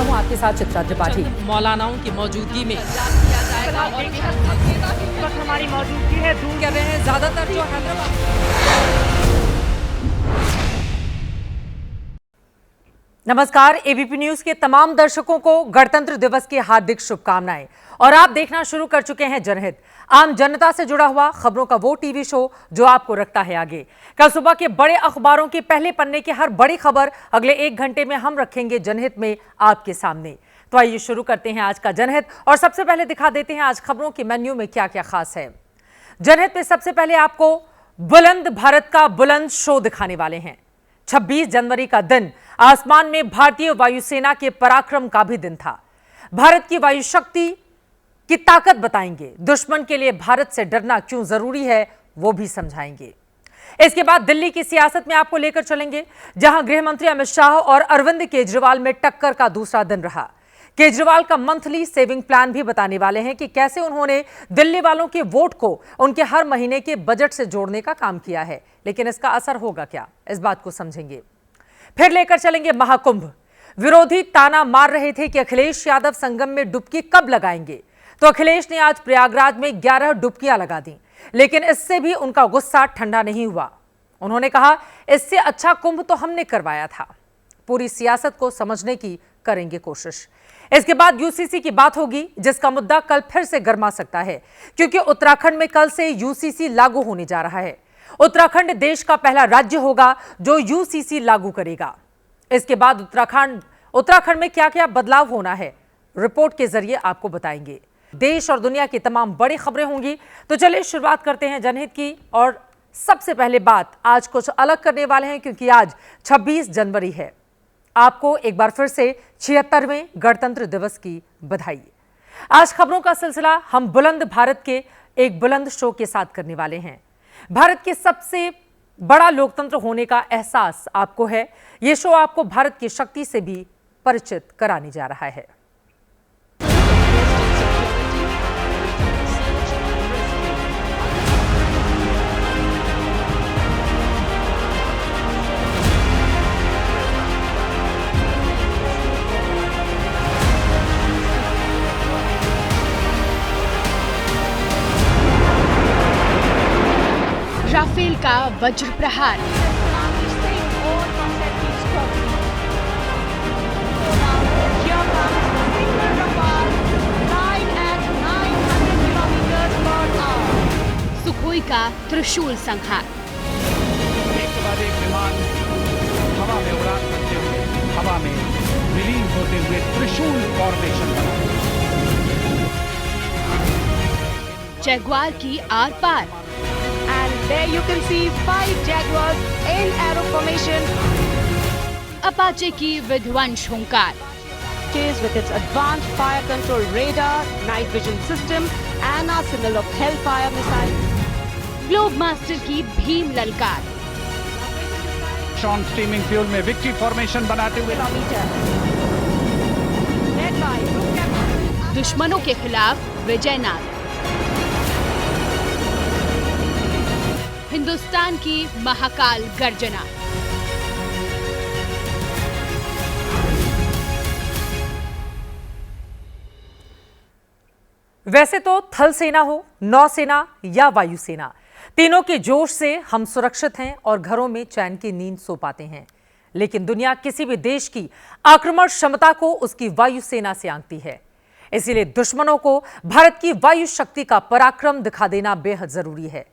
हूँ आपके साथ चित्रा त्रिपाठी। मौलानाओं की मौजूदगी में हमारी मौजूदगी है दूर कर रहे हैं ज्यादातर जो हैदराबाद। नमस्कार, एबीपी न्यूज के तमाम दर्शकों को गणतंत्र दिवस की हार्दिक शुभकामनाएं। और आप देखना शुरू कर चुके हैं जनहित, आम जनता से जुड़ा हुआ खबरों का वो टीवी शो जो आपको रखता है आगे। कल सुबह के बड़े अखबारों के पहले पन्ने की हर बड़ी खबर अगले 1 घंटे में हम रखेंगे जनहित में आपके सामने। तो आइए शुरू करते हैं आज का जनहित और सबसे पहले दिखा देते हैं आज खबरों के मेन्यू में क्या क्या खास है। जनहित में सबसे पहले आपको बुलंद भारत का बुलंद शो दिखाने वाले हैं। 26 जनवरी का दिन आसमान में भारतीय वायुसेना के पराक्रम का भी दिन था। भारत की वायु शक्ति की ताकत बताएंगे, दुश्मन के लिए भारत से डरना क्यों जरूरी है वो भी समझाएंगे। इसके बाद दिल्ली की सियासत में आपको लेकर चलेंगे, जहां गृह मंत्री अमित शाह और अरविंद केजरीवाल में टक्कर का दूसरा दिन रहा। केजरीवाल का मंथली सेविंग प्लान भी बताने वाले हैं कि कैसे उन्होंने दिल्ली वालों के वोट को उनके हर महीने के बजट से जोड़ने का काम किया है, लेकिन इसका असर होगा क्या, इस बात को समझेंगे। फिर लेकर चलेंगे महाकुंभ। विरोधी ताना मार रहे थे कि अखिलेश यादव संगम में डुबकी कब लगाएंगे, तो अखिलेश ने आज प्रयागराज में 11 डुबकियां लगा दी, लेकिन इससे भी उनका गुस्सा ठंडा नहीं हुआ। उन्होंने कहा, इससे अच्छा कुंभ तो हमने करवाया था। पूरी सियासत को समझने की करेंगे कोशिश। इसके बाद यूसीसी की बात होगी, जिसका मुद्दा कल फिर से गर्मा सकता है, क्योंकि उत्तराखंड में कल से यूसीसी लागू होने जा रहा है। उत्तराखंड देश का पहला राज्य होगा जो यूसीसी लागू करेगा। इसके बाद उत्तराखंड में क्या क्या बदलाव होना है, रिपोर्ट के जरिए आपको बताएंगे। देश और दुनिया की तमाम बड़ी खबरें होंगी। तो चलिए शुरुआत करते हैं जनहित की। और सबसे पहले बात आज कुछ अलग करने वाले हैं, क्योंकि आज 26 जनवरी है। आपको एक बार फिर से 76वें गणतंत्र दिवस की बधाई। आज खबरों का सिलसिला हम बुलंद भारत के एक बुलंद शो के साथ करने वाले हैं। भारत के सबसे बड़ा लोकतंत्र होने का एहसास आपको है। यह शो आपको भारत की शक्ति से भी परिचित कराने जा रहा है। राफेल का वज्र प्रहार। सुखोई का त्रिशूल संहार। एक के बाद एक विमान हवा में उड़ान करते हुए हवा में विलीन होते हुए त्रिशूल फॉर्मेशन बना। जगुआर की आर पार। There you can see 5 Jaguars in arrow formation. Apache की विध्वंस हुंकार। With its advanced fire control radar, night vision system and arsenal of Hellfire missiles. Globe master की भीम ललकार। शॉन स्ट्रीमिंग फ्यूल में विक्ट्री फॉर्मेशन बनाते हुए Led by दुश्मनों के खिलाफ विजय नाद। हिंदुस्तान की महाकाल गर्जना। वैसे तो थल सेना हो, नौसेना या वायुसेना, तीनों के जोश से हम सुरक्षित हैं और घरों में चैन की नींद सो पाते हैं। लेकिन दुनिया किसी भी देश की आक्रमण क्षमता को उसकी वायुसेना से आंकती है। इसीलिए दुश्मनों को भारत की वायु शक्ति का पराक्रम दिखा देना बेहद जरूरी है।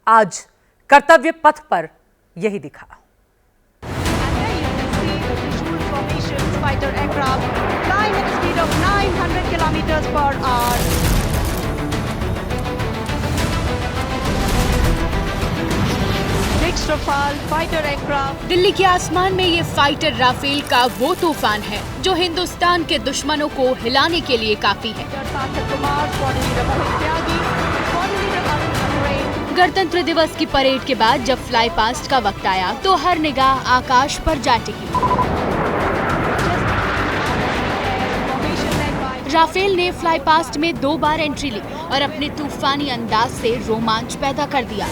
आज कर्तव्य पथ पर यही दिखा। fighter aircraft flying at a speed of 900 kilometers per hour. Next Rafale fighter aircraft. Delhi के आसमान में ये फाइटर राफेल का वो तूफान है जो हिंदुस्तान के दुश्मनों को हिलाने के लिए काफी है। गणतंत्र दिवस की परेड के बाद जब फ्लाई पास्ट का वक्त आया तो हर निगाह आकाश पर जा टिकी। राफेल ने फ्लाई पास्ट में 2 बार एंट्री ली और अपने तूफानी अंदाज से रोमांच पैदा कर दिया।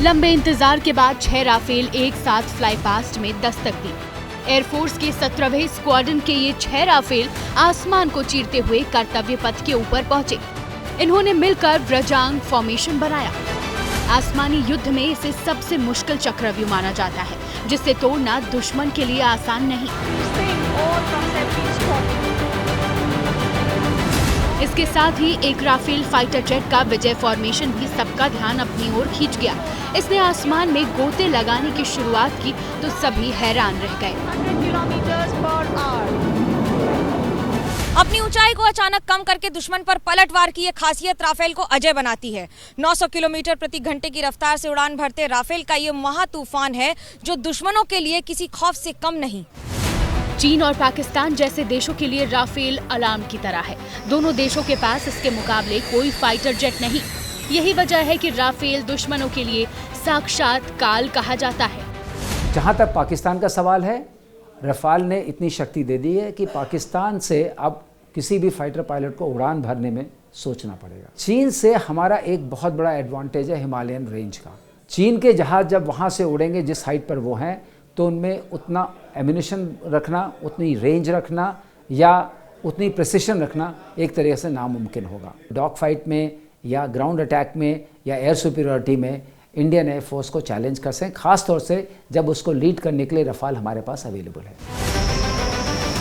लंबे इंतजार के बाद 6 राफेल एक साथ फ्लाई पास्ट में दस्तक दी। एयरफोर्स के 17वें स्क्वाड्रन के ये 6 राफेल आसमान को चीरते हुए कर्तव्य पथ के ऊपर पहुंचे। इन्होंने मिलकर व्रजांग फॉर्मेशन बनाया। आसमानी युद्ध में इसे सबसे मुश्किल चक्रव्यूह माना जाता है, जिसे तोड़ना दुश्मन के लिए आसान नहीं। इसके साथ ही एक राफेल फाइटर जेट का विजय फॉर्मेशन भी सबका ध्यान अपनी ओर खींच गया। इसने आसमान में गोते लगाने की शुरुआत की तो सभी हैरान रह गए। 100 kilometers per hour. अपनी ऊंचाई को अचानक कम करके दुश्मन पर पलटवार की ये खासियत राफेल को अजय बनाती है। 900 किलोमीटर प्रति घंटे की रफ्तार से उड़ान भरते राफेल का ये महा तूफान है जो दुश्मनों के लिए किसी खौफ से कम नहीं। चीन और पाकिस्तान जैसे देशों के लिए राफेल अलार्म की तरह है। दोनों देशों के पास इसके मुकाबले कोई फाइटर जेट नहीं। यही वजह है कि राफेल दुश्मनों के लिए साक्षात काल कहा जाता है। जहां तक पाकिस्तान का सवाल है, रफाल ने इतनी शक्ति दे दी है कि पाकिस्तान से अब किसी भी फाइटर पायलट को उड़ान भरने में सोचना पड़ेगा। चीन से हमारा एक बहुत बड़ा एडवांटेज है हिमालयन रेंज का। चीन के जहाज जब वहाँ से उड़ेंगे जिस हाइट पर वो हैं, तो उनमें उतना एम्यूनिशन रखना, उतनी रेंज रखना या उतनी प्रिसिशन रखना एक तरीके से नामुमकिन होगा। डॉग फाइट में या ग्राउंड अटैक में या एयर सुपीरियरिटी में इंडियन एयरफोर्स को चैलेंज कर सकें, खास तौर से जब उसको लीड करने के लिए रफाल हमारे पास अवेलेबल है।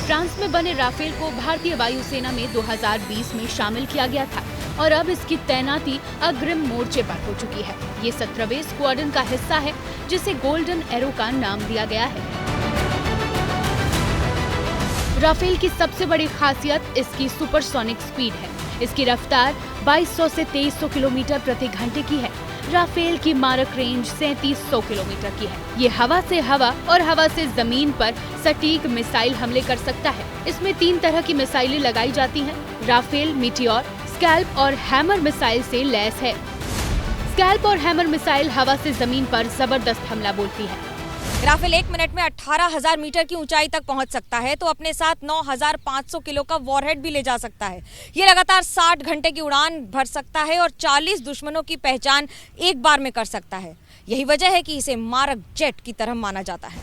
फ्रांस में बने राफेल को भारतीय वायुसेना में 2020 में शामिल किया गया था और अब इसकी तैनाती अग्रिम मोर्चे पर हो चुकी है। ये 17वें स्क्वाड्रन का हिस्सा है जिसे गोल्डन एरो का नाम दिया गया है। राफेल की सबसे बड़ी खासियत इसकी सुपरसोनिक स्पीड है। इसकी रफ्तार 2200 से 2300 किलोमीटर प्रति घंटे की है। राफेल की मारक रेंज 3700 किलोमीटर की है। ये हवा से हवा और हवा से जमीन पर सटीक मिसाइल हमले कर सकता है। इसमें 3 तरह की मिसाइलें लगाई जाती हैं। राफेल, मीटियोर, स्कैल्प और हैमर मिसाइल से लैस है। स्कैल्प और हैमर मिसाइल हवा से जमीन पर जबरदस्त हमला बोलती है। राफेल 1 मिनट में 18,000 मीटर की ऊंचाई तक पहुंच सकता है तो अपने साथ 9,500 किलो का वॉरहेड भी ले जा सकता है। ये लगातार 60 घंटे की उड़ान भर सकता है और 40 दुश्मनों की पहचान एक बार में कर सकता है। यही वजह है कि इसे मारक जेट की तरह माना जाता है।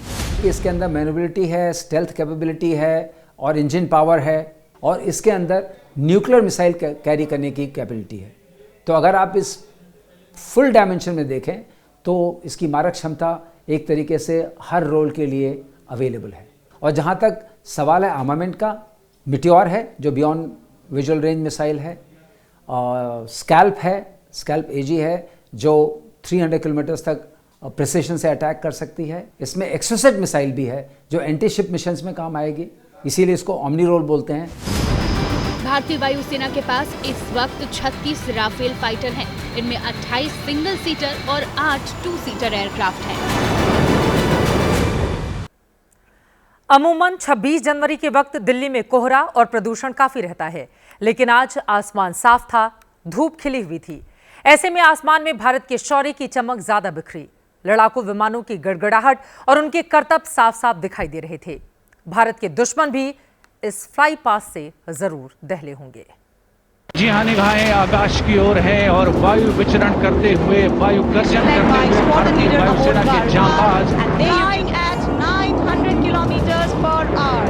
इसके अंदर मैन्युवरिटी है, स्टेल्थ कैपेबिलिटी है और इंजन पावर है और इसके अंदर न्यूक्लियर मिसाइल कैरी करने की कैपेबिलिटी है। तो अगर आप इस फुल डायमेंशन में देखें तो इसकी मारक क्षमता एक तरीके से हर रोल के लिए अवेलेबल है। और जहाँ तक सवाल है आर्मामेंट का, मिटियोर है जो बियॉन्ड विजुअल रेंज मिसाइल है, और स्कैल्प है, स्कैल्प एजी है जो 300 किलोमीटर तक प्रिसिशन से अटैक कर सकती है। इसमें एक्सोसेट मिसाइल भी है जो एंटी शिप मिशंस में काम आएगी, इसीलिए इसको ओमनी रोल बोलते हैं। भारतीय वायुसेना के पास इस वक्त 36 राफेल फाइटर हैं। इनमें 28 सिंगल सीटर और 8 2 सीटर एयरक्राफ्ट हैं। अमूमन 26 जनवरी के वक्त दिल्ली में कोहरा और प्रदूषण काफी रहता है, लेकिन आज आसमान साफ था, धूप खिली हुई थी। ऐसे में आसमान में भारत के शौर्य की चमक ज्यादा बिखरी। लड़ाकू विमानों की गड़गड़ाहट और उनके करतब साफ साफ दिखाई दे रहे थे। भारत के दुश्मन भी इस फ्लाई पास से जरूर दहले होंगे। जी हाँ, निगाहें आकाश की ओर है और वायु विचरण करते हुए, वायु गर्जन करते हुए भारतीय वायुसेना के जांबाज Flying at 900 kilometers per hour.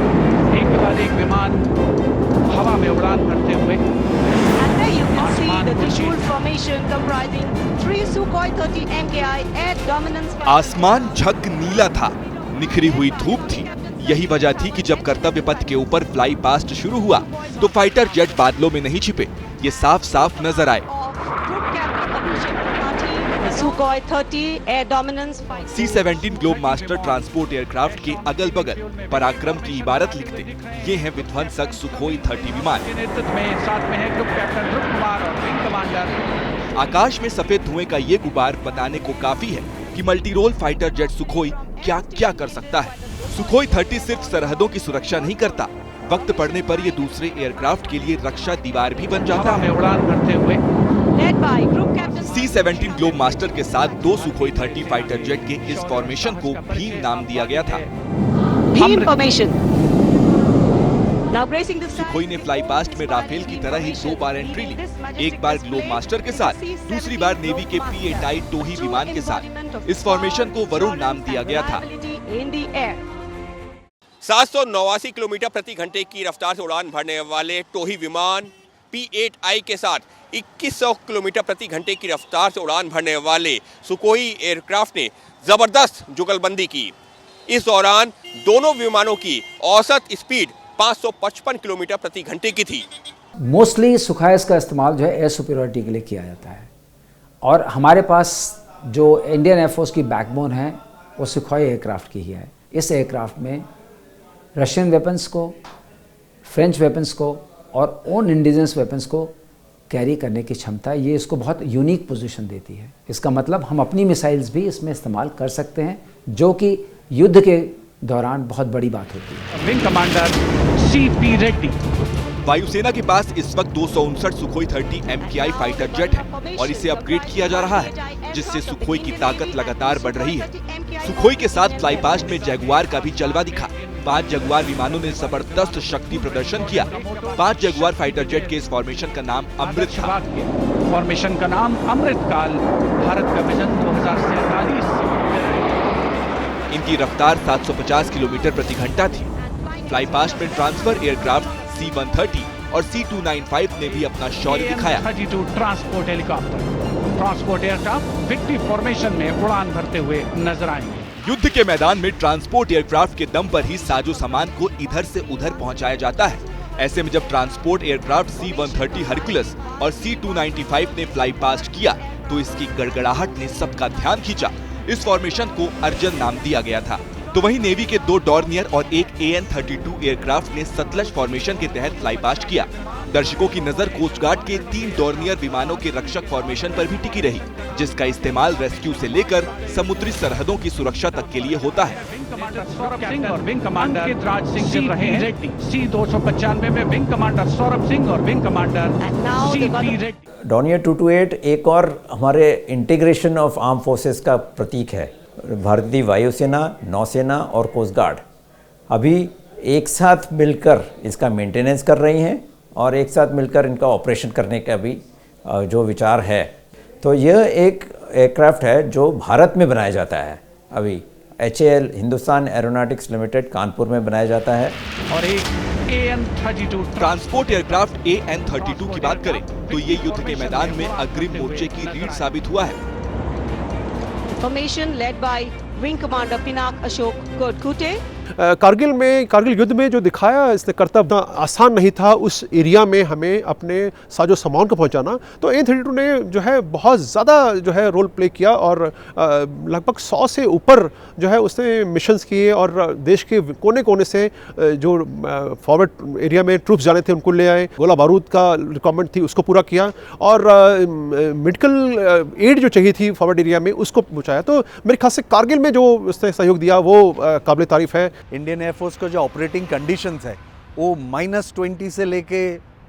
एक के बाद एक विमान हवा में उड़ान भरते हुए। And there you can see the Trishul formation comprising 3 Sukhoi 30 MKI air dominance. आसमान झग नीला था, निखरी हुई धूप थी। यही वजह थी कि जब कर्तव्य पथ के ऊपर फ्लाई पास्ट शुरू हुआ तो फाइटर जेट बादलों में नहीं छिपे, ये साफ साफ नजर आए। Sukhoi 30 air dominance fighter. C-17 globe master transport aircraft के अगल बगल पराक्रम की इबारत लिखते ये हैं विध्वंसक सुखोई 30 विमान। नेतृत्व में साथ में है ग्रुप कैप्टन ध्रुव कुमार और विंग कमांडर। आकाश में सफेद धुएं का ये गुबार बताने को काफी है कि multi role fighter jet Sukhoi क्या क्या कर सकता है। सुखोई 30 सिर्फ सरहदों की सुरक्षा नहीं करता, वक्त पड़ने पर ये दूसरे एयरक्राफ्ट के लिए रक्षा दीवार भी बन जाता है। उड़ान भरते हुए Led by group captain C-17 globe master के साथ 2 सुखोई 30 फाइटर जेट के इस फॉर्मेशन को भीम नाम दिया गया था। Team formation. Now bracing the Sukhoi ने फ्लाई पास्ट में राफेल की तरह ही 2 बार एंट्री ली, एक बार ग्लोब मास्टर के साथ, दूसरी बार नेवी के P-8I टोही विमान के साथ। इस फॉर्मेशन को वरुण नाम दिया गया था। In the air. 789 किलोमीटर प्रति घंटे की रफ्तार से उड़ान भरने वाले टोही विमान P-8I के साथ 2100 किलोमीटर प्रति घंटे की रफ्तार से उड़ान भरने वाले सुकोई एयरक्राफ्ट ने जबरदस्त जुगलबंदी की। इस दौरान दोनों विमानों की औसत स्पीड 555 किलोमीटर प्रति घंटे की थी। मोस्टली सुखाइस का इस्तेमाल जो है एयर सुपीरियरिटी के लिए किया जाता है, और हमारे पास जो इंडियन एयरफोर्स की बैकबोन है वो सुखोई एयरक्राफ्ट की ही है। इस एयरक्राफ्ट में रशियन वेपन्स को, फ्रेंच वेपन्स को और ओन इंडिजिनस वेपन्स को कैरी करने की क्षमता है। ये इसको बहुत यूनिक पोजीशन देती है। इसका मतलब हम अपनी मिसाइल्स भी इसमें इस्तेमाल कर सकते हैं, जो कि युद्ध के दौरान बहुत बड़ी बात होती है। Wing commander CP Reddy. वायुसेना के पास इस वक्त 259 सुखोई 30 MKI फाइटर जेट है और इसे अपग्रेड किया जा रहा है, जिससे सुखोई की ताकत लगातार बढ़ रही है। सुखोई के साथ फ्लाई पास्ट में जगुआर का भी जलवा दिखा। 5 जगुआर विमानों ने जबरदस्त शक्ति प्रदर्शन किया। 5 जगुआर फाइटर जेट के इस फॉर्मेशन का नाम अमृत था। फॉर्मेशन का नाम अमृतकाल, भारत का विजन 2047। इनकी रफ्तार 750 किलोमीटर प्रति घंटा थी। फ्लाई पास्ट में ट्रांसफर एयरक्राफ्ट C-130 और C-295 ने भी अपना शौर्य दिखाया। 32 transport helicopter, transport aircraft victory formation में उड़ान भरते हुए नजर आएंगे। युद्ध के मैदान में ट्रांसपोर्ट एयरक्राफ्ट के दम पर ही साजो सामान को इधर से उधर पहुंचाया जाता है। ऐसे में जब ट्रांसपोर्ट एयरक्राफ्ट C-130 हरकुलस और C-295 ने फ्लाई पास्ट किया तो इसकी गड़गड़ाहट ने सबका ध्यान खींचा। इस फॉर्मेशन को अर्जन नाम दिया गया था। तो वहीं नेवी के 2 डॉर्नियर और एक AN-32 एयरक्राफ्ट ने सतलज फॉर्मेशन के तहत फ्लाई पास्ट किया। दर्शकों की नजर कोस्ट गार्ड के 3 डॉर्नियर विमानों के रक्षक फॉर्मेशन पर भी टिकी रही, जिसका इस्तेमाल रेस्क्यू से लेकर समुद्री सरहदों की सुरक्षा तक के लिए होता है। विंग कमांडर सौरभ सिंह और विंग कमांडर अंकित राज सिंह चल रहे हैं। C-295 में विंग कमांडर सौरभ सिंह और wing commander CP Reddy. Dornier 228 एक और हमारे इंटीग्रेशन ऑफ आर्म फोर्सेस का प्रतीक है। भारतीय वायुसेना, नौसेना और कोस्ट गार्ड अभी एक साथ मिलकर इसका मेंटेनेंस कर रही हैं और एक साथ मिलकर इनका ऑपरेशन करने का भी जो विचार है। तो यह एक एयरक्राफ्ट है जो भारत में बनाया जाता है। अभी HAL Hindustan aeronautics limited Kanpur में बनाया जाता है। और एक AN-32 ट्रांसपोर्ट एयरक्राफ्ट AN-32 की बात करें तो ये युद्ध के मैदान में अग्रिम मोर्चे की रीढ़ साबित हुआ है। Formation led by Wing Commander Pinak Ashok Kodkute. Kargil युद्ध में जो दिखाया इसने कर्तव्य आसान नहीं था। उस एरिया में हमें अपने साजो सामान को पहुंचाना, तो AN-32 ने जो है बहुत ज़्यादा जो है रोल प्ले किया और लगभग 100 से ऊपर जो है उसने मिशंस किए और देश के कोने कोने से जो फॉरवर्ड एरिया में ट्रूप्स जाने थे उनको ले आए। गोला बारूद का रिक्वायरमेंट थी उसको पूरा किया और मेडिकल एड जो चाहिए थी फॉरवर्ड एरिया में उसको पहुँचाया। तो मेरे ख्याल से कारगिल में जो उसने सहयोग दिया वो काबिल तारीफ है। इंडियन एयरफोर्स का जो ऑपरेटिंग कंडीशंस है वो -20 से लेके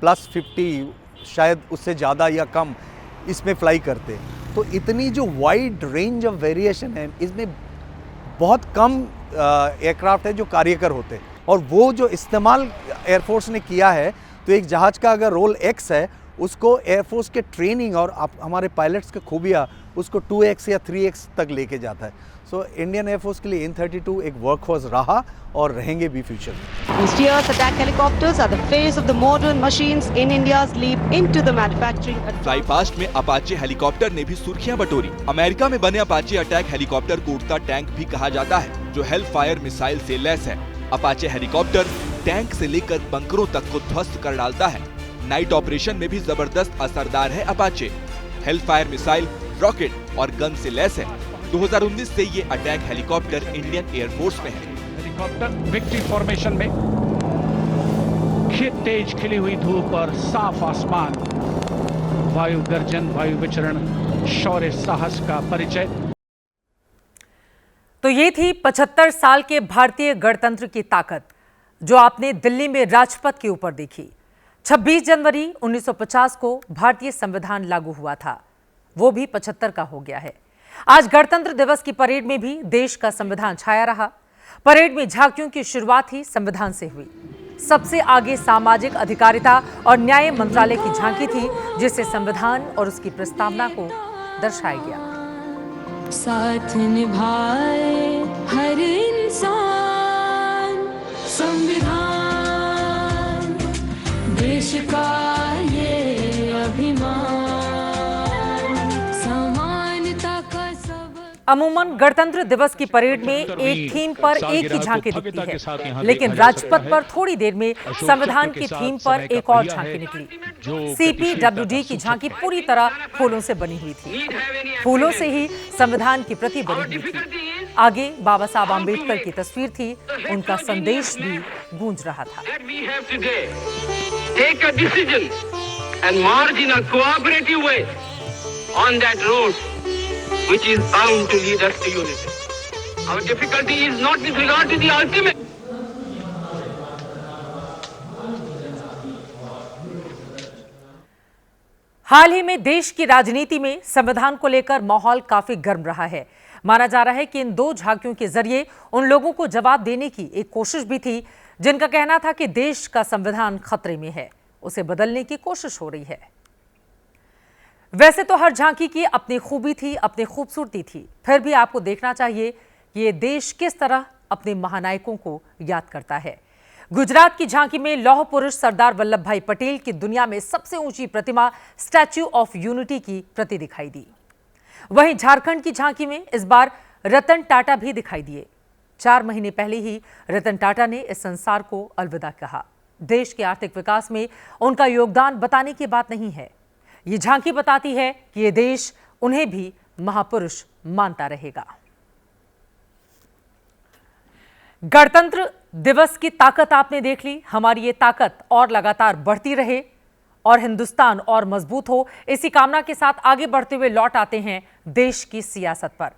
+50 शायद उससे ज़्यादा या कम इसमें फ्लाई करते। तो इतनी जो वाइड रेंज ऑफ वेरिएशन है, इसमें बहुत कम एयरक्राफ्ट है जो कार्यकर होते और वो जो इस्तेमाल एयरफोर्स ने किया है, तो एक जहाज़ का अगर रोल X है उसको एयरफोर्स के ट्रेनिंग और हमारे पायलट्स के खूबियाँ उसको 2x या 3x तक लेके जाता है। सो इंडियन एयरफोर्स के लिए AN-32 एक वर्कफोर्स रहा और रहेंगे भी फ्यूचर में। These Tier attack helicopters are the face of the modern machines in India's leap into the manufacturing. Fly past में अपाचे हेलीकॉप्टर ने भी सुर्खियां बटोरी। अमेरिका में बने अपाचे अटैक हेलीकॉप्टर को उड़ता टैंक भी कहा जाता है, जो हेल फायर मिसाइल से लैस है। अपाचे हेलीकॉप्टर टैंक से लेकर बंकरों तक को ध्वस्त कर डालता है। नाइट ऑपरेशन में भी जबरदस्त असरदार है Apache. Hello fire missile, rocket और गन से लैस है। 2019 से ये अटैक हेलीकॉप्टर इंडियन एयरफोर्स में है। हेलीकॉप्टर विक्ट्री फॉर्मेशन में, तेज खिली हुई धूप और साफ आसमान, वायु गर्जन, वायु विचरण, शौर्य साहस का परिचय। तो ये थी 75 साल के भारतीय गणतंत्र की ताकत, जो आपने दिल्ली में राजपथ के ऊपर देखी। 26 जनवरी 1950 को भारतीय संविधान लागू हुआ था, वो भी 75 का हो गया है। आज गणतंत्र दिवस की परेड में भी देश का संविधान छाया रहा। परेड में झांकियों की शुरुआत ही संविधान से हुई। सबसे आगे सामाजिक अधिकारिता और न्याय मंत्रालय की झांकी थी, जिससे संविधान और उसकी प्रस्तावना को दर्शाया गया। साथ निभाए हर इंसान, संविधान देश का ये अभिमान, समानता का सब। अमूमन गणतंत्र दिवस की परेड में एक थीम पर एक ही झांकी दिखती है, लेकिन राजपथ पर थोड़ी देर में संविधान की थीम पर एक और झांकी निकली। CPWD की झांकी पूरी तरह फूलों से बनी हुई थी। फूलों से ही संविधान की प्रति बनी हुई थी। आगे बाबा साहब आम्बेडकर की तस्वीर थी, उनका संदेश भी गूंज रहा था। which is bound to lead us to unity. Our difficulty is not with regard to the ultimate. हाल ही में देश की राजनीति में संविधान को लेकर माहौल काफी गर्म रहा है। माना जा रहा है कि इन दो झांकियों के जरिए उन लोगों को जवाब देने की एक कोशिश भी थी जिनका कहना था कि देश का संविधान खतरे में है, उसे बदलने की कोशिश हो रही है। वैसे तो हर झांकी की अपनी खूबी थी, अपनी खूबसूरती थी, फिर भी आपको देखना चाहिए कि ये देश किस तरह अपने महानायकों को याद करता है। गुजरात की झांकी में लौह पुरुष सरदार वल्लभ भाई पटेल की दुनिया में सबसे ऊंची प्रतिमा स्टैच्यू ऑफ यूनिटी की प्रति दिखाई दी। वहीं झारखंड की झांकी में इस बार रतन टाटा भी दिखाई दिए। 4 महीने पहले ही रतन टाटा ने इस संसार को अलविदा कहा। देश के आर्थिक विकास में उनका योगदान बताने की बात नहीं है, ये झांकी बताती है कि ये देश उन्हें भी महापुरुष मानता रहेगा। गणतंत्र दिवस की ताकत आपने देख ली। हमारी ये ताकत और लगातार बढ़ती रहे और हिंदुस्तान और मजबूत हो, इसी कामना के साथ आगे बढ़ते हुए लौट आते हैं देश की सियासत पर।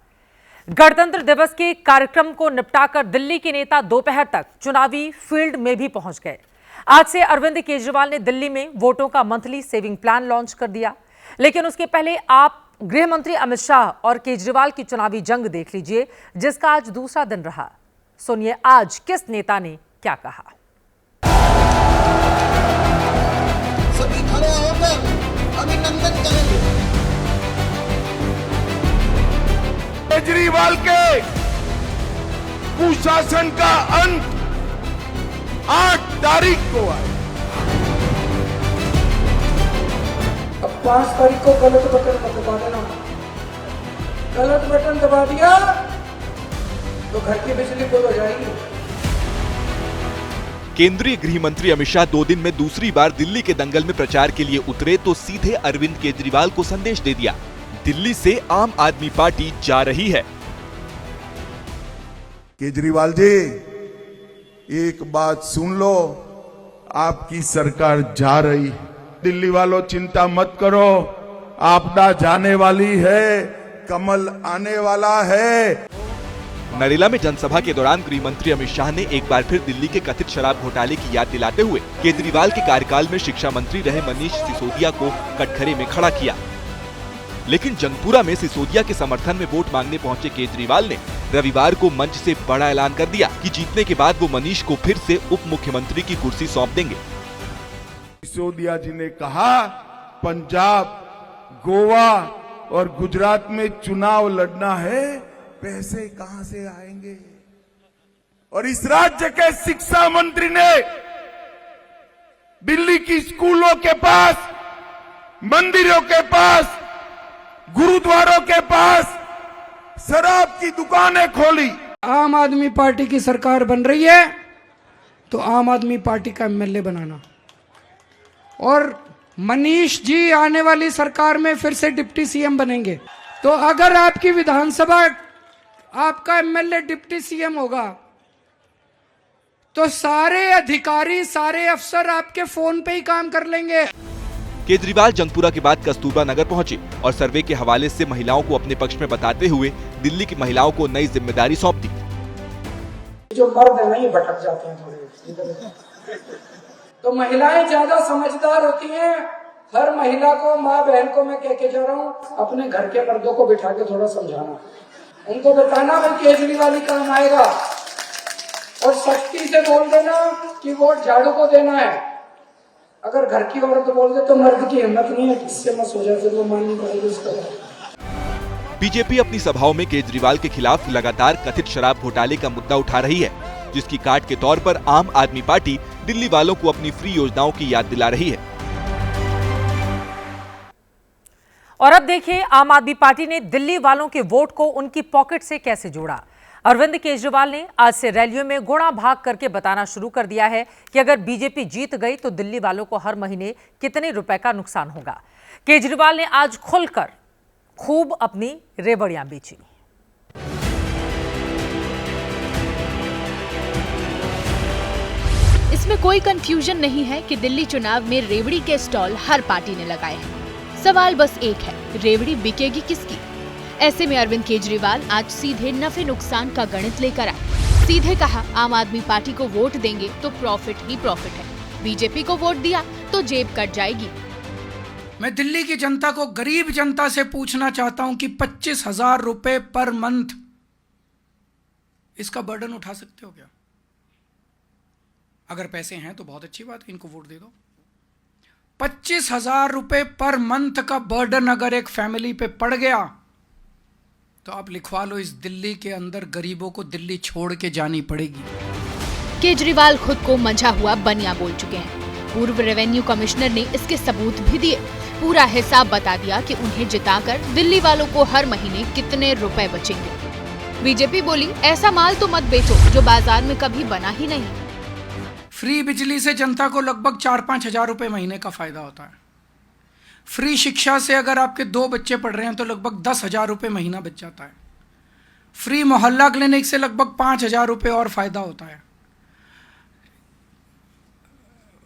गणतंत्र दिवस के कार्यक्रम को निपटाकर दिल्ली के नेता दोपहर तक चुनावी फील्ड में भी पहुंच गए। आज से अरविंद केजरीवाल ने दिल्ली में वोटों का मंथली सेविंग प्लान लॉन्च कर दिया, लेकिन उसके पहले आप गृह मंत्री अमित शाह और केजरीवाल की चुनावी जंग देख लीजिए, जिसका आज दूसरा दिन रहा। सुनिए आज किस नेता ने क्या कहा। सभी खड़े होकर अभिनंदन करेंगे। केजरीवाल के कुशासन का अंत 8 तारीख को आए। अब 5 तारीख को गलत बटन मत दबा देना। गलत बटन दबा दिया तो घर की बिजली बंद हो जाएगी। केंद्रीय गृह मंत्री अमित शाह 2 दिन में दूसरी बार दिल्ली के दंगल में प्रचार के लिए उतरे तो सीधे अरविंद केजरीवाल को संदेश दे दिया, दिल्ली से आम आदमी पार्टी जा रही है। केजरीवाल जी, एक बात सुन लो, आपकी सरकार जा रही है। दिल्ली वालों चिंता मत करो, आपदा जाने वाली है, कमल आने वाला है। नरेला में जनसभा के दौरान गृह मंत्री अमित शाह ने एक बार फिर दिल्ली के कथित शराब घोटाले की याद दिलाते हुए केजरीवाल के कार्यकाल में शिक्षा मंत्री रहे मनीष सिसोदिया को कटघरे में खड़ा किया। लेकिन जंगपुरा में सिसोदिया के समर्थन में वोट मांगने पहुंचे केजरीवाल ने रविवार को मंच से बड़ा ऐलान कर दिया कि जीतने के बाद वो मनीष को फिर से उप मुख्यमंत्री की कुर्सी सौंप देंगे। सिसोदिया जी ने कहा, पंजाब, गोवा और गुजरात में चुनाव लड़ना है, पैसे कहां से आएंगे? और इस राज्य के शिक्षा मंत्री ने दिल्ली की स्कूलों के पास, मंदिरों के पास, गुरुद्वारों के पास शराब की दुकानें खोली। आम आदमी पार्टी की सरकार बन रही है तो आम आदमी पार्टी का एमएलए बनाना, और मनीष जी आने वाली सरकार में फिर से डिप्टी सीएम बनेंगे। तो अगर आपकी विधानसभा आपका एमएलए डिप्टी सीएम होगा तो सारे अधिकारी, सारे अफसर आपके फोन पे ही काम कर लेंगे। केजरीवाल जंगपुरा के बाद कस्तूरबा नगर पहुंचे और सर्वे के हवाले से महिलाओं को अपने पक्ष में बताते हुए दिल्ली की महिलाओं को नई जिम्मेदारी सौंप दी। जो मर्द है ना ये भटक जाते हैं थोड़े इधर, तो महिलाएं ज्यादा समझदार होती हैं। हर महिला को, माँ बहन को मैं कह के जा रहा हूँ, अपने घर के मर्दों को बिठा के थोड़ा समझाना, उनको बताना भाई केजरीवाल ही काम आएगा, और सख्ती से बोल देना कि वोट झाड़ू को देना है। अगर घर की औरत बोल दे तो मर्द की हिम्मत नहीं है, किससे मत हो जाए, फिर वो मान नहीं पाएगी उसका। बीजेपी अपनी सभाओं में केजरीवाल के खिलाफ लगातार कथित शराब घोटाले का मुद्दा उठा रही है, जिसकी काट के तौर पर आम आदमी पार्टी दिल्ली वालों को अपनी फ्री योजनाओं की याद दिला रही है। और अब देखिए आम आदमी पार्टी ने दिल्ली वालों के वोट को उनकी पॉकेट से कैसे जोड़ा। अरविंद केजरीवाल ने आज से रैलियों में गुणा भाग करके बताना शुरू कर दिया है कि अगर बीजेपी जीत गई तो दिल्ली वालों को हर महीने कितने रुपए का नुकसान होगा। केजरीवाल ने आज खुलकर खूब अपनी रेवड़ियां बेची। इसमें कोई कंफ्यूजन नहीं है कि दिल्ली चुनाव में रेवड़ी के स्टॉल हर पार्टी ने लगाए हैं। सवाल बस एक है, रेवड़ी बिकेगी किसकी? ऐसे में अरविंद केजरीवाल आज सीधे नफे नुकसान का गणित लेकर आए। सीधे कहा, आम आदमी पार्टी को वोट देंगे तो प्रॉफिट ही प्रॉफिट है, बीजेपी को वोट दिया तो जेब कट जाएगी। मैं दिल्ली की जनता को, गरीब जनता से पूछना चाहता हूं कि 25,000 रुपए पर मंथ इसका बर्डन उठा सकते हो क्या? अगर पैसे हैं तो बहुत अच्छी बात है, इनको वोट दे दो। 25,000 रुपए पर मंथ का बर्डन अगर एक फैमिली पे पड़ गया तो आप लिखवा लो, इस दिल्ली के अंदर गरीबों को दिल्ली छोड़ के जानी पड़ेगी। केजरीवाल खुद को मंझा हुआ बनिया बोल चुके हैं। पूर्व रेवेन्यू कमिश्नर ने इसके सबूत भी दिए, पूरा हिसाब बता दिया कि उन्हें जिताकर दिल्ली वालों को हर महीने कितने रुपए बचेंगे। बीजेपी बोली, ऐसा माल तो मत बेचो जो बाजार में कभी बना ही नहीं। फ्री बिजली से जनता को लगभग 4-5 हजार रुपए महीने का फायदा होता है। फ्री शिक्षा से अगर आपके 2 बच्चे पढ़ रहे हैं तो लगभग 10,000 रुपए महीना बच जाता है। फ्री मोहल्ला क्लिनिक से लगभग 5,000 रुपए और फायदा होता है।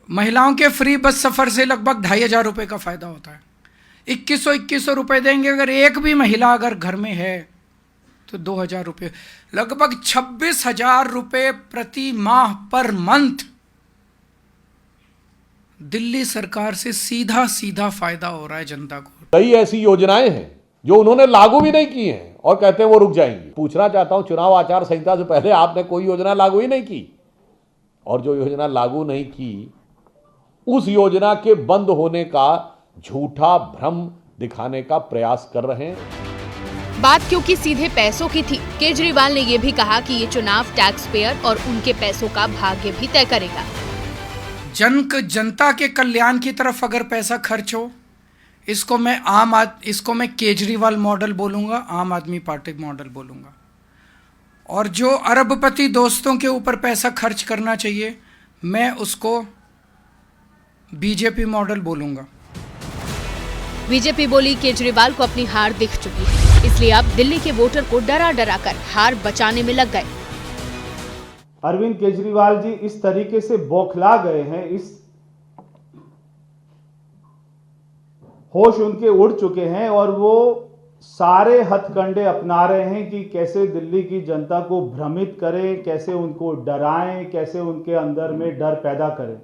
महिलाओं के फ्री बस सफर से लगभग 2,500 रुपए का फायदा होता है। 2100 रुपए देंगे अगर एक भी महिला अगर घर में है तो 2,000 रुपए, लगभग 26,000 रुपए प्रति माह पर मंथ दिल्ली सरकार से सीधा सीधा फायदा हो रहा है जनता को। कई ऐसी योजनाएं हैं जो उन्होंने लागू भी नहीं की हैं और कहते हैं वो रुक जाएंगी। पूछना चाहता हूं, चुनाव आचार संहिता से पहले आपने कोई योजना लागू ही नहीं की, और जो योजना लागू नहीं की उस योजना के बंद होने का झूठा भ्रम दिखाने का प्रयास कर रहे हैं। बात क्योंकि सीधे पैसों की थी, केजरीवाल ने यह भी कहा कि ये चुनाव टैक्स पेयर और उनके पैसों का भाग्य भी तय करेगा। जनता के कल्याण की तरफ अगर पैसा खर्च हो, इसको मैं केजरीवाल मॉडल बोलूंगा, आम आदमी पार्टी मॉडल बोलूंगा। और जो अरबपति दोस्तों के ऊपर पैसा खर्च करना चाहिए, मैं उसको बीजेपी मॉडल बोलूंगा। बीजेपी बोली, केजरीवाल को अपनी हार दिख चुकी है, इसलिए अब दिल्ली के वोटर को डरा डरा कर हार बचाने में लग गए। अरविंद केजरीवाल जी इस तरीके से बौखला गए हैं, इस होश उनके उड़ चुके हैं और वो सारे हथकंडे अपना रहे हैं कि कैसे दिल्ली की जनता को भ्रमित करें, कैसे उनको डराएं, कैसे उनके अंदर में डर पैदा करें।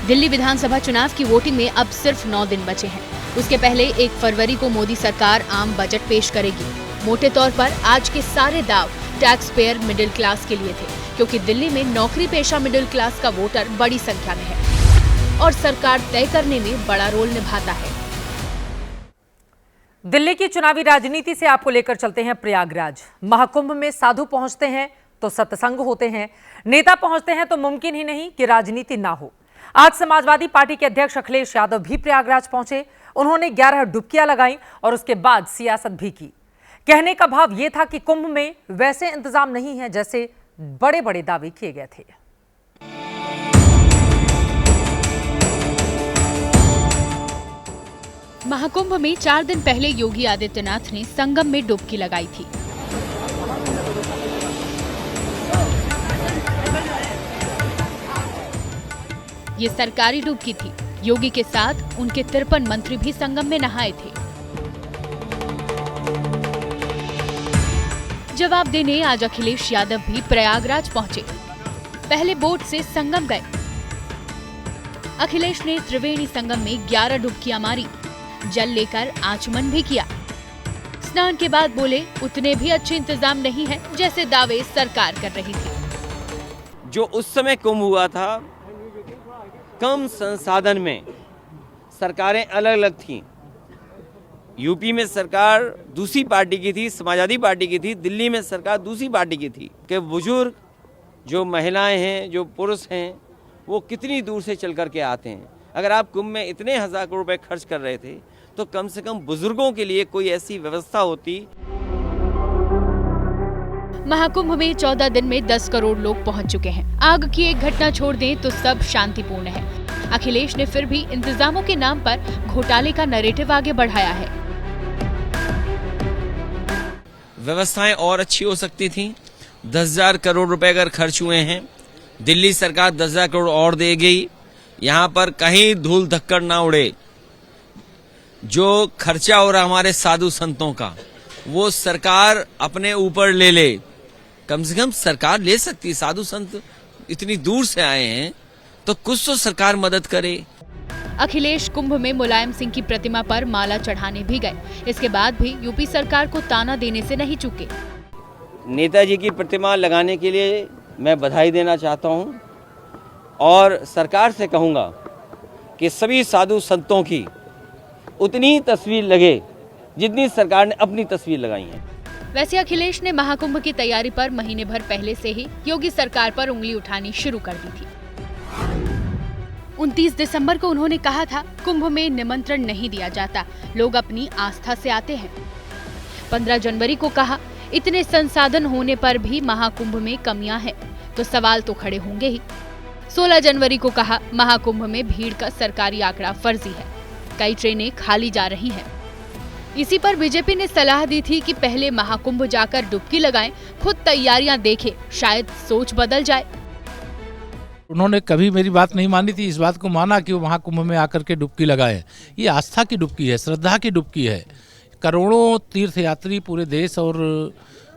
दिल्ली विधानसभा चुनाव की वोटिंग में अब सिर्फ 9 दिन बचे हैं। उसके पहले 1 फरवरी को मोदी सरकार आम बजट पेश करेगी। मोटे तौर पर आज के सारे दाव टैक्स पेयर मिडिल क्लास के लिए थे, क्योंकि दिल्ली में नौकरी पेशा मिडिल क्लास का वोटर बड़ी संख्या में है और सरकार तय करने में बड़ा रोल निभाता है। दिल्ली की चुनावी राजनीति से आपको लेकर चलते हैं प्रयागराज। महाकुंभ में साधु पहुंचते हैं तो सत्संग होते हैं, नेता पहुंचते हैं तो मुमकिन ही नहीं कि राजनीति ना हो। आज समाजवादी पार्टी के अध्यक्ष अखिलेश यादव भी प्रयागराज पहुंचे। उन्होंने 11 डुबकियां लगाई और उसके बाद सियासत भी की। कहने का भाव यह था कि कुंभ में वैसे इंतजाम नहीं है जैसे बड़े बड़े दावे किए गए थे। महाकुंभ में 4 दिन पहले योगी आदित्यनाथ ने संगम में डुबकी लगाई थी। ये सरकारी डुबकी थी। योगी के साथ उनके 53 मंत्री भी संगम में नहाए थे। जवाब देने आज अखिलेश यादव भी प्रयागराज पहुंचे। पहले बोट से संगम गए। अखिलेश ने त्रिवेणी संगम में 11 डुबकियां मारी, जल लेकर आचमन भी किया। स्नान के बाद बोले, उतने भी अच्छे इंतजाम नहीं है जैसे दावे सरकार कर रही थी। जो उस समय कुंभ हुआ था, कम संसाधन में सरकारें अलग अलग थीं, यूपी में सरकार दूसरी पार्टी की थी, समाजवादी पार्टी की थी, दिल्ली में सरकार दूसरी पार्टी की थी कि बुजुर्ग जो महिलाएं हैं, जो पुरुष हैं, वो कितनी दूर से चल कर के आते हैं। अगर आप कुंभ में इतने हज़ार करोड़ रुपए खर्च कर रहे थे तो कम से कम बुजुर्गों के लिए कोई ऐसी व्यवस्था होती। महाकुंभ में 14 दिन में 10 करोड़ लोग पहुंच चुके हैं। आग की एक घटना छोड़ दें तो सब शांतिपूर्ण है। अखिलेश ने फिर भी इंतजामों के नाम पर घोटाले का नैरेटिव आगे बढ़ाया है। व्यवस्थाएं और अच्छी हो सकती थी। 10,000 करोड़ रुपए अगर खर्च हुए हैं, दिल्ली सरकार 10,000 करोड़ और देगी। यहाँ पर कहीं धूल धक्कड़ ना उड़े। जो खर्चा हो रहा हमारे साधु संतों का, वो सरकार अपने ऊपर ले ले। कम से कम सरकार ले सकती। साधु संत इतनी दूर से आए हैं तो कुछ तो सरकार मदद करे। अखिलेश कुंभ में मुलायम सिंह की प्रतिमा पर माला चढ़ाने भी गए। इसके बाद भी यूपी सरकार को ताना देने से नहीं चूके। नेताजी की प्रतिमा लगाने के लिए मैं बधाई देना चाहता हूं और सरकार से कहूंगा कि सभी साधु संतों की उतनी तस्वीर लगे जितनी सरकार ने अपनी तस्वीर लगाई है। वैसे अखिलेश ने महाकुंभ की तैयारी पर महीने भर पहले से ही योगी सरकार पर उंगली उठानी शुरू कर दी थी। 29 दिसंबर को उन्होंने कहा था, कुंभ में निमंत्रण नहीं दिया जाता, लोग अपनी आस्था से आते हैं। 15 जनवरी को कहा, इतने संसाधन होने पर भी महाकुंभ में कमियां हैं, तो सवाल तो खड़े होंगे ही। 16 जनवरी को कहा, महाकुंभ में भीड़ का सरकारी आंकड़ा फर्जी है, कई ट्रेनें खाली जा रही हैं। इसी पर बीजेपी ने सलाह दी थी कि पहले महाकुंभ जाकर डुबकी लगाएं, खुद तैयारियां देखें, शायद सोच बदल जाए। उन्होंने कभी मेरी बात नहीं मानी थी, इस बात को माना कि वो महाकुंभ में आकर के डुबकी लगाए। ये आस्था की डुबकी है, श्रद्धा की डुबकी है। करोड़ों तीर्थयात्री पूरे देश और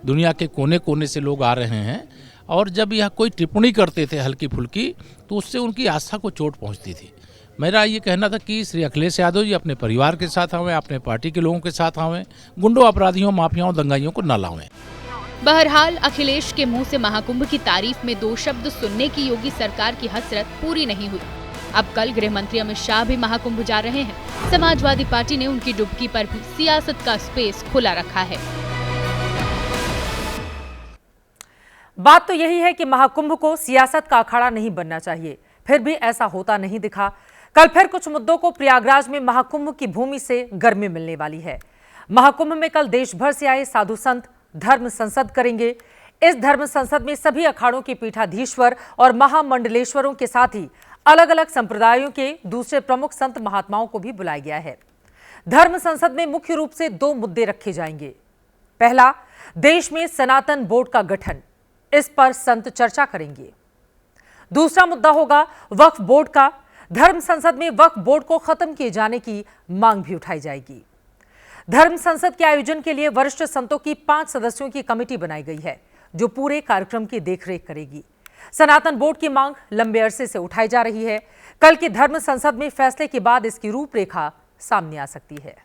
दुनिया के कोने कोने से लोग आ रहे हैं और जब यह कोई टिप्पणी करते थे हल्की फुल्की तो उससे उनकी आस्था को चोट पहुंचती थी। मेरा ये कहना था कि श्री अखिलेश यादव जी अपने परिवार के साथ आवें, अपने पार्टी के लोगों के साथ आवें, गुंडों, अपराधियों, माफियाओं, दंगाइयों को न लावें। बहरहाल अखिलेश के मुंह से महाकुंभ की तारीफ में 2 शब्द सुनने की योगी सरकार की हसरत पूरी नहीं हुई। अब कल गृह मंत्री अमित शाह भी महाकुंभ जा रहे हैं। समाजवादी पार्टी ने उनकी डुबकी पर भी सियासत का स्पेस खुला रखा है। बात तो यही है कि महाकुंभ को सियासत का अखाड़ा नहीं बनना चाहिए, फिर भी ऐसा होता नहीं दिखा। कल फिर कुछ मुद्दों को प्रयागराज में महाकुंभ की भूमि से गर्मी मिलने वाली है। महाकुंभ में कल देश भर से आए साधु संत धर्म संसद करेंगे। इस धर्म संसद में सभी अखाड़ों के पीठाधीश्वर और महामंडलेश्वरों के साथ ही अलग अलग संप्रदायों के दूसरे प्रमुख संत महात्माओं को भी बुलाया गया है। धर्म संसद में मुख्य रूप से 2 मुद्दे रखे जाएंगे। पहला, देश में सनातन बोर्ड का गठन, इस पर संत चर्चा करेंगे। दूसरा मुद्दा होगा वक्फ बोर्ड का। धर्म संसद में वक्फ बोर्ड को खत्म किए जाने की मांग भी उठाई जाएगी। धर्म संसद के आयोजन के लिए वरिष्ठ संतों की 5 सदस्यों की कमेटी बनाई गई है, जो पूरे कार्यक्रम की देखरेख करेगी। सनातन बोर्ड की मांग लंबे अरसे से उठाई जा रही है। कल की धर्म संसद में फैसले के बाद इसकी रूपरेखा सामने आ सकती है।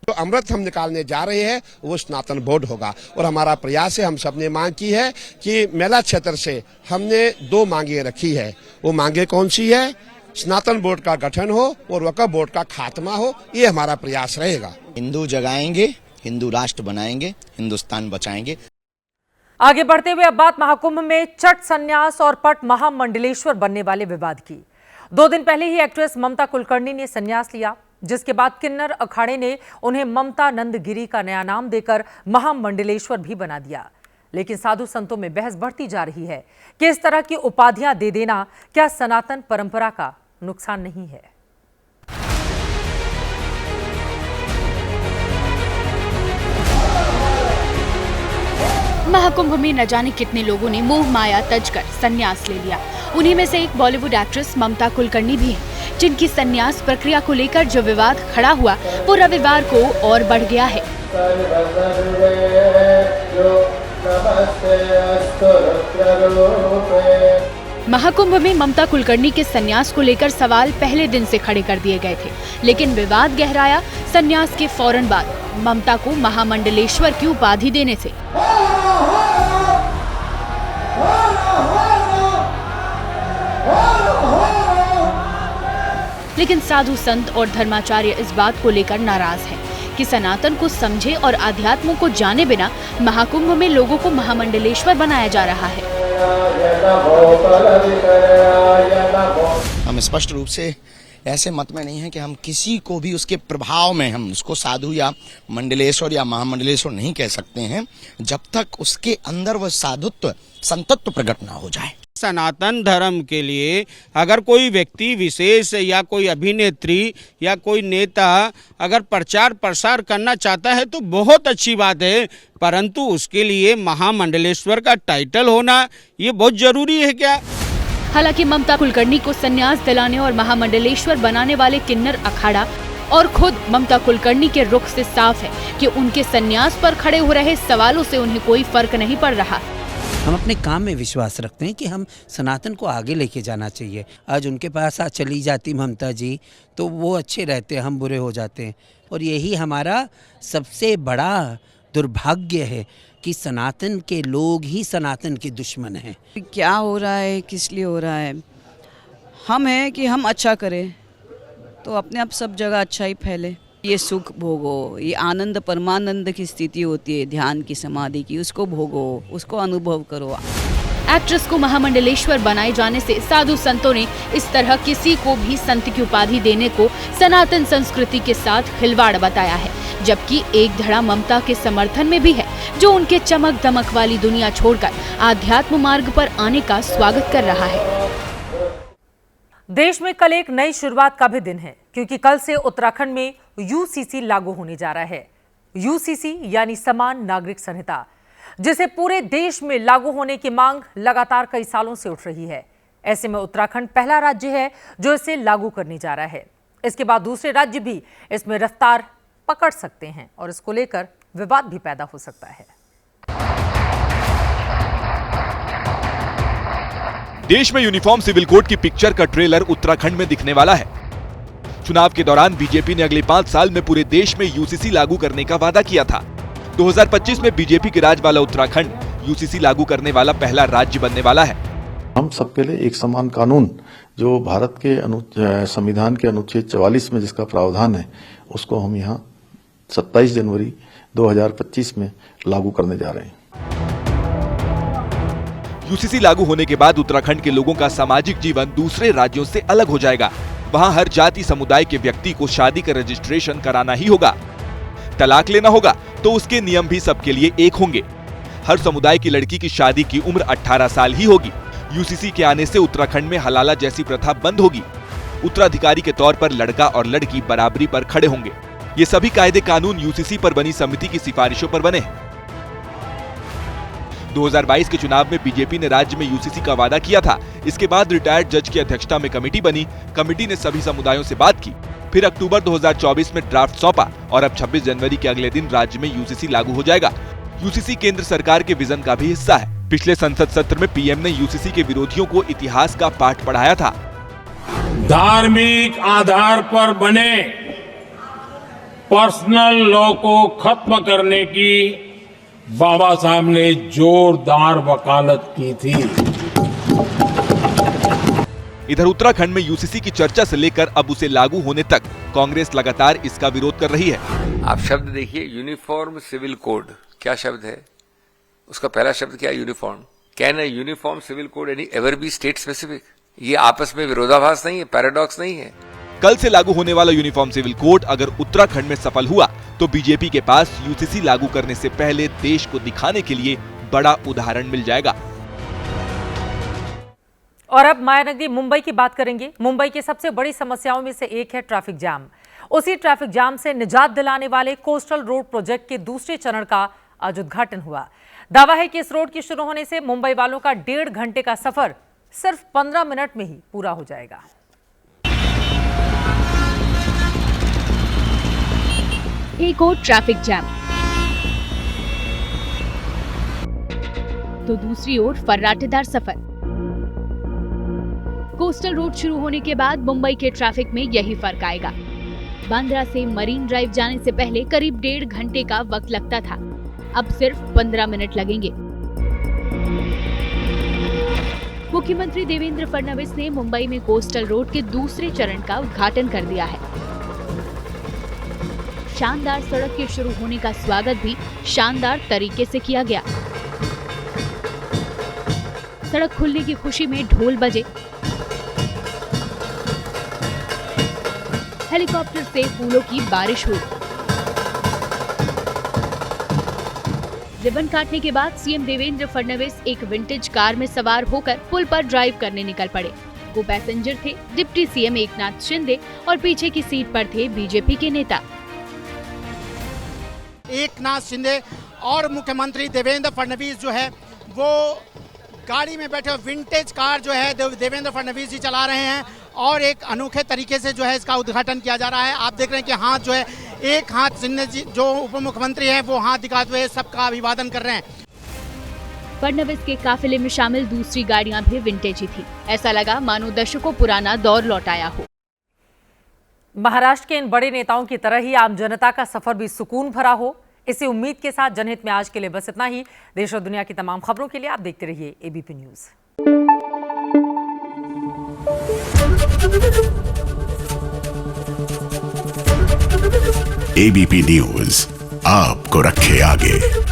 जो अमृत हम निकालने जा रहे हैं वो सनातन बोर्ड होगा और हमारा प्रयास है, हम सबने मांग की है कि मेला क्षेत्र से हमने 2 मांगे रखी है। वो मांगे कौन सी है? सनातन बोर्ड का गठन हो और वक्फ बोर्ड का खात्मा हो, ये हमारा प्रयास रहेगा। हिंदू जगाएंगे, हिंदू राष्ट्र बनाएंगे, हिंदुस्तान बचाएंगे। आगे बढ़ते हुए अब बात महाकुंभ में चट संन्यास और पट महामंडलेश्वर बनने वाले विवाद की। 2 दिन पहले ही एक्ट्रेस ममता कुलकर्णी ने संन्यास लिया, जिसके बाद किन्नर अखाड़े ने उन्हें ममता नंदगिरी का नया नाम देकर महामंडलेश्वर भी बना दिया। लेकिन साधु संतों में बहस बढ़ती जा रही है कि इस तरह की उपाधियां दे देना क्या सनातन परंपरा का नुकसान नहीं है। महाकुंभ में न जाने कितने लोगों ने मोह माया तज कर संन्यास ले लिया। उन्हीं में से एक बॉलीवुड एक्ट्रेस ममता कुलकर्णी भी है, जिनकी संन्यास प्रक्रिया को लेकर जो विवाद खड़ा हुआ वो रविवार को और बढ़ गया है। महाकुंभ में ममता कुलकर्णी के संन्यास को लेकर सवाल पहले दिन से खड़े कर दिए गए थे, लेकिन विवाद गहराया संन्यास के फौरन बाद ममता को महामंडलेश्वर की उपाधि देने से। लेकिन साधु संत और धर्माचार्य इस बात को लेकर नाराज हैं। कि सनातन को समझे और आध्यात्म को जाने बिना महाकुंभ में लोगों को महामंडलेश्वर बनाया जा रहा है। हम स्पष्ट रूप से ऐसे मत में नहीं है कि हम किसी को भी उसके प्रभाव में हम उसको साधु या मंडलेश्वर या महामंडलेश्वर नहीं कह सकते हैं, जब तक उसके अंदर वह साधुत्व संतत्व प्रकट ना हो जाए। सनातन धर्म के लिए अगर कोई व्यक्ति विशेष या कोई अभिनेत्री या कोई नेता अगर प्रचार प्रसार करना चाहता है तो बहुत अच्छी बात है, परंतु उसके लिए महामंडलेश्वर का टाइटल होना ये बहुत जरूरी है क्या? हालांकि ममता कुलकर्णी को संन्यास दिलाने और महामंडलेश्वर बनाने वाले किन्नर अखाड़ा और खुद ममता कुलकर्णी के रुख से साफ है कि उनके संन्यास पर खड़े हो रहे सवालों से उन्हें कोई फर्क नहीं पड़ रहा। हम अपने काम में विश्वास रखते हैं कि हम सनातन को आगे लेके जाना चाहिए। आज उनके पास चली जाती ममता जी तो वो अच्छे रहते हैं, हम बुरे हो जाते हैं, और यही हमारा सबसे बड़ा दुर्भाग्य है कि सनातन के लोग ही सनातन के दुश्मन हैं। क्या हो रहा है, किस लिए हो रहा है? हम हैं कि हम अच्छा करें तो अपने आप सब जगह अच्छा ही फैले। ये सुख भोगो, ये आनंद परमानंद की स्थिति होती है ध्यान की समाधि की, उसको भोगो, उसको अनुभव करो। एक्ट्रेस को महामंडलेश्वर बनाए जाने से साधु संतों ने इस तरह किसी को भी संत की उपाधि देने को सनातन संस्कृति के साथ खिलवाड़ बताया है, जबकि एक धड़ा ममता के समर्थन में भी है, जो उनके चमक दमक वाली दुनिया छोड़कर आध्यात्म मार्ग पर आने का स्वागत कर रहा है। देश में कल एक नई शुरुआत का भी दिन है, क्योंकि कल से उत्तराखंड में यूसीसी लागू होने जा रहा है। यूसीसी यानी समान नागरिक संहिता, जिसे पूरे देश में लागू होने की मांग लगातार कई सालों से उठ रही है। ऐसे में उत्तराखंड पहला राज्य है जो इसे लागू करने जा रहा है। इसके बाद दूसरे राज्य भी इसमें रफ्तार पकड़ सकते हैं और इसको लेकर विवाद भी पैदा हो सकता है। देश में यूनिफॉर्म सिविल कोड की पिक्चर का ट्रेलर उत्तराखंड में दिखने वाला है। चुनाव के दौरान बीजेपी ने अगले 5 साल में पूरे देश में यूसीसी लागू करने का वादा किया था। 2025 में बीजेपी के राज वाला उत्तराखंड यूसीसी लागू करने वाला पहला राज्य बनने वाला है। हम सबके लिए एक समान कानून, जो भारत के संविधान के अनुच्छेद 44 में जिसका प्रावधान है, उसको हम यहाँ 27 जनवरी 2025 में लागू करने जा रहे हैं। यूसीसी लागू होने के बाद उत्तराखंड के लोगों का सामाजिक जीवन दूसरे राज्यों से अलग हो जाएगा। वहां हर जाति समुदाय के व्यक्ति को शादी का रजिस्ट्रेशन कराना ही होगा। तलाक लेना होगा तो उसके नियम भी सबके लिए एक होंगे। हर समुदाय की लड़की की शादी की उम्र 18 साल ही होगी। यूसीसी के आने से उत्तराखंड में हलाला जैसी प्रथा बंद होगी। उत्तराधिकारी के तौर पर लड़का और लड़की बराबरी पर खड़े होंगे। ये सभी कायदे कानून यूसीसी पर बनी समिति की सिफारिशों पर बने हैं। 2022 के चुनाव में बीजेपी ने राज्य में यूसीसी का वादा किया था। इसके बाद रिटायर्ड जज की अध्यक्षता में कमेटी बनी। कमेटी ने सभी समुदायों से बात की। फिर अक्टूबर 2024 में ड्राफ्ट सौंपा और अब 26 जनवरी के अगले दिन राज्य में यूसीसी लागू हो जाएगा। यूसीसी केंद्र सरकार के विजन का भी हिस्सा है। पिछले संसद सत्र में पीएम ने यूसीसी के विरोधियों को इतिहास का पाठ पढ़ाया था। धार्मिक आधार पर बने पर्सनल लॉ को खत्म करने की बाबा साहब ने जोरदार वकालत की थी। इधर उत्तराखंड में यूसीसी की चर्चा से लेकर अब उसे लागू होने तक कांग्रेस लगातार इसका विरोध कर रही है। आप शब्द देखिए, यूनिफॉर्म सिविल कोड क्या शब्द है? उसका पहला शब्द क्या है? Uniform. Can a uniform civil code any ever be state specific? ये आपस में विरोधाभास नहीं है, पैराडॉक्स नहीं है। कल से लागू होने वाला यूनिफॉर्म सिविल कोड अगर उत्तराखंड में सफल हुआ तो बीजेपी के पास यूसीसी लागू करने से पहले देश को दिखाने के लिए बड़ा उदाहरण मिल जाएगा। और अब मायानगरी मुंबई की बात करेंगे। मुंबई की सबसे बड़ी समस्याओं में से एक है ट्रैफिक जाम। उसी ट्रैफिक जाम से निजात दिलाने वाले कोस्टल रोड प्रोजेक्ट के दूसरे चरण का आज उद्घाटन हुआ। दावा है कि इस रोड के शुरू होने से मुंबई वालों का 1.5 घंटे का सफर सिर्फ 15 मिनट में ही पूरा हो जाएगा। एक और ट्रैफिक जैम तो दूसरी ओर फर्राटेदार सफर। कोस्टल रोड शुरू होने के बाद मुंबई के ट्रैफिक में यही फर्क आएगा। बांद्रा से मरीन ड्राइव जाने से पहले करीब 1.5 घंटे का वक्त लगता था, अब सिर्फ 15 मिनट लगेंगे। मुख्यमंत्री देवेंद्र फडणवीस ने मुंबई में कोस्टल रोड के दूसरे चरण का उद्घाटन कर दिया है। शानदार सड़क के शुरू होने का स्वागत भी शानदार तरीके से किया गया। सड़क खुलने की खुशी में ढोल बजे, हेलीकॉप्टर से फूलों की बारिश हुई। रिबन काटने के बाद सीएम देवेंद्र फडणवीस एक विंटेज कार में सवार होकर पुल पर ड्राइव करने निकल पड़े। वो पैसेंजर थे डिप्टी सीएम एकनाथ शिंदे और पीछे की सीट पर थे बीजेपी के नेता। एकनाथ शिंदे और मुख्यमंत्री देवेंद्र फडणवीस जो है वो गाड़ी में बैठे विंटेज कार जो है देवेंद्र फडणवीस जी चला रहे हैं और एक अनोखे तरीके से जो है इसका उद्घाटन किया जा रहा है। आप देख रहे हैं कि हाथ जो है, एक हाथ शिंदे जी जो उप मुख्यमंत्री हैं वो हाथ दिखाते हुए सबका अभिवादन कर रहे हैं। फडणवीस के काफिले में शामिल दूसरी गाड़ियां भी विंटेज ही थी। ऐसा लगा मानो दशकों पुराना दौर लौट आया हो। महाराष्ट्र के इन बड़े नेताओं की तरह ही आम जनता का सफर भी सुकून भरा हो, इसी उम्मीद के साथ जनहित में आज के लिए बस इतना ही। देश और दुनिया की तमाम खबरों के लिए आप देखते रहिए एबीपी न्यूज। एबीपी न्यूज आपको रखे आगे।